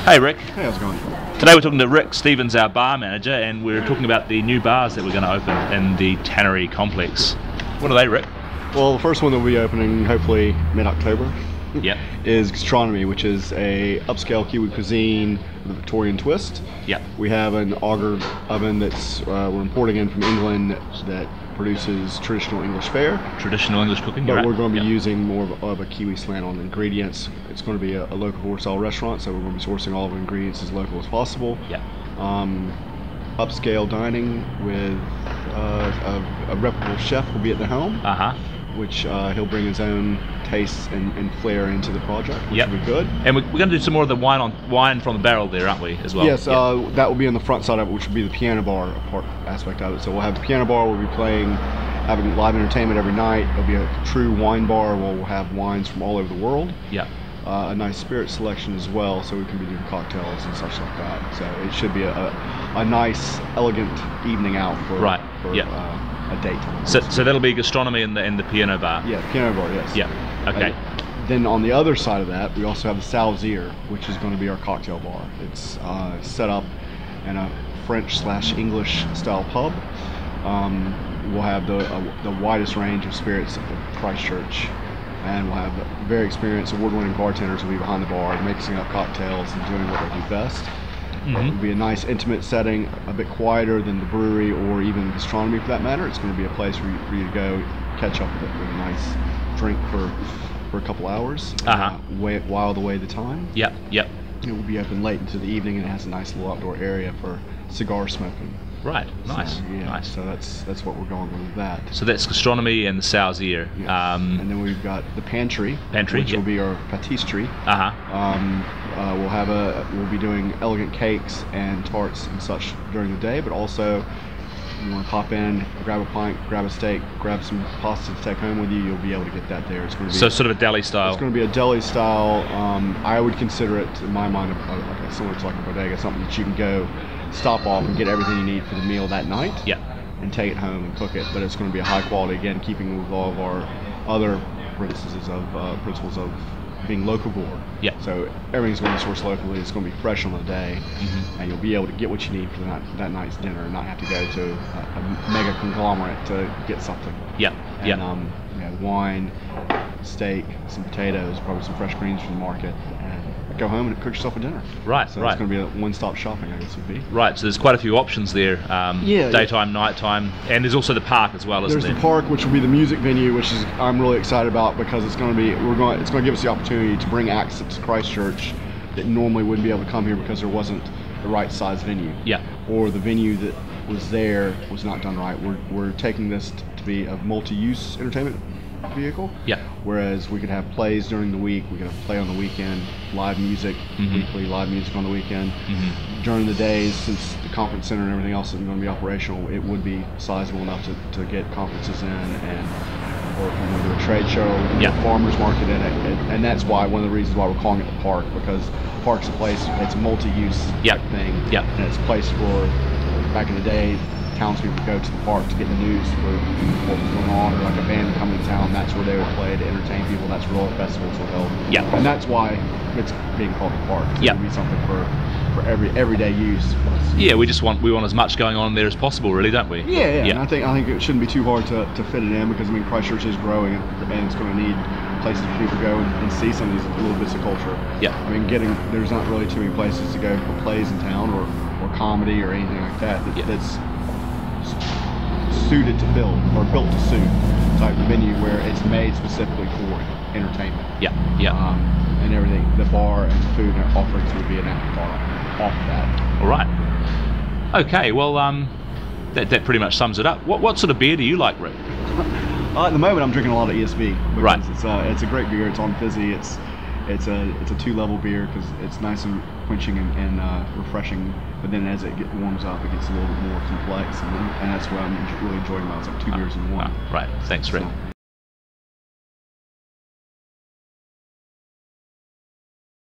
Hey Rick. Hey, how's it going? Today we're talking to Rick Stevens, our bar manager, and we're talking about the new bars that we're going to open in the Tannery complex. What are they, Rick? Well, the first one that will be opening hopefully mid-October is Gastronomy, which is a upscale Kiwi cuisine with a Victorian twist. Yeah. We have an auger oven that's we're importing in from England that produces traditional English fare. Traditional English cooking, but right. We're going to be using more of a Kiwi slant on the ingredients. It's going to be a local style restaurant, so we're going to be sourcing all of the ingredients as local as possible. Yeah. Upscale dining with a reputable chef will be at the helm. Which he'll bring his own tastes and flair into the project, which will be good. And we're going to do some more of the wine from the barrel there, aren't we, as well? Yes, that will be on the front side of it, which will be the piano bar aspect of it. So we'll have the piano bar, we'll be playing, having live entertainment every night. It'll be a true wine bar where we'll have wines from all over the world. Yeah. A nice spirit selection as well, so we can be doing cocktails and such like that. So it should be a nice, elegant evening out for a date. So that'll be gastronomy in the piano bar. Yeah, piano bar. Yes. Yeah. Okay. Then on the other side of that, we also have the Sal's Ear, which is going to be our cocktail bar. It's set up in a French/English style pub. We'll have the widest range of spirits of Christchurch, and we'll have very experienced, award-winning bartenders will be behind the bar, mixing up cocktails and doing what they do best. It'll be a nice intimate setting, a bit quieter than the brewery or even gastronomy for that matter. It's going to be a place for you to go catch up with a nice drink for a couple hours, while away the time. Yep. It will be open late into the evening, and it has a nice little outdoor area for cigar smoking. Right, nice. So, nice. So that's what we're going with that. So that's gastronomy and the Sal's Ear. Yes. And then we've got the pantry, which will be our patisserie. We'll be doing elegant cakes and tarts and such during the day, but also you want to pop in, grab a pint, grab a steak, grab some pasta to take home with you. You'll be able to get that there. It's going to be sort of a deli style. It's going to be a deli style. I would consider it, in my mind, similar to like a bodega, something that you can go, stop off, and get everything you need for the meal that night. Yeah. And take it home and cook it. But it's going to be a high quality, again, keeping with all of our other principles of being locavore. Yeah. So everything's going to be sourced locally. It's going to be fresh on the day, and you'll be able to get what you need for that night's dinner, and not have to go to a mega conglomerate to get something. Yeah. And wine, steak, some potatoes, probably some fresh greens from the market, and go home and cook yourself a dinner. Right. So it's going to be a one-stop shopping, I guess it would be. Right. So there's quite a few options there. Daytime, nighttime, and there's also the park as well, isn't there? There's the park, which will be the music venue, which is I'm really excited about, because it's going to give us the opportunity to bring acts to Christchurch that normally wouldn't be able to come here because there wasn't the right size venue. Yeah. Or the venue that was there was not done right. We're taking this to be a multi-use entertainment vehicle. Yeah. Whereas we could have plays during the week, we could have play on the weekend, live music, weekly live music on the weekend. During the days, since the conference center and everything else isn't going to be operational, it would be sizable enough to get conferences in, or if we want to do a trade show, a farmer's market in it. And that's why, one of the reasons why we're calling it the park, because the park's a place, it's a multi-use thing. And it's a place for, back in the day, townspeople would go to the park to get the news for what was going on, or like a band coming to town. That's where they would play to entertain people. That's where all the festivals were held. And that's why it's being called the park. It's going to be something for everyday use. Yeah, we want as much going on there as possible, really, don't we? Yeah. And I think it shouldn't be too hard to fit it in, because Christchurch is growing, and it's going to need places for people to go and see some of these little bits of culture. There's not really too many places to go for plays in town, or comedy or anything like that that's suited to fill, or built to suit type of venue, where it's made specifically for entertainment. And everything, the bar and the food and offerings would be an afterthought off of that. All right. Okay. Well, that pretty much sums it up. What sort of beer do you like, Rick? At the moment, I'm drinking a lot of ESB, because it's a great beer. It's on fizzy. It's a 2-level beer, because it's nice and quenching and refreshing. But then as it warms up, it gets a little bit more complex, and that's what I'm really enjoying about it. It's like 2 beers in one. Right. Thanks, Rick.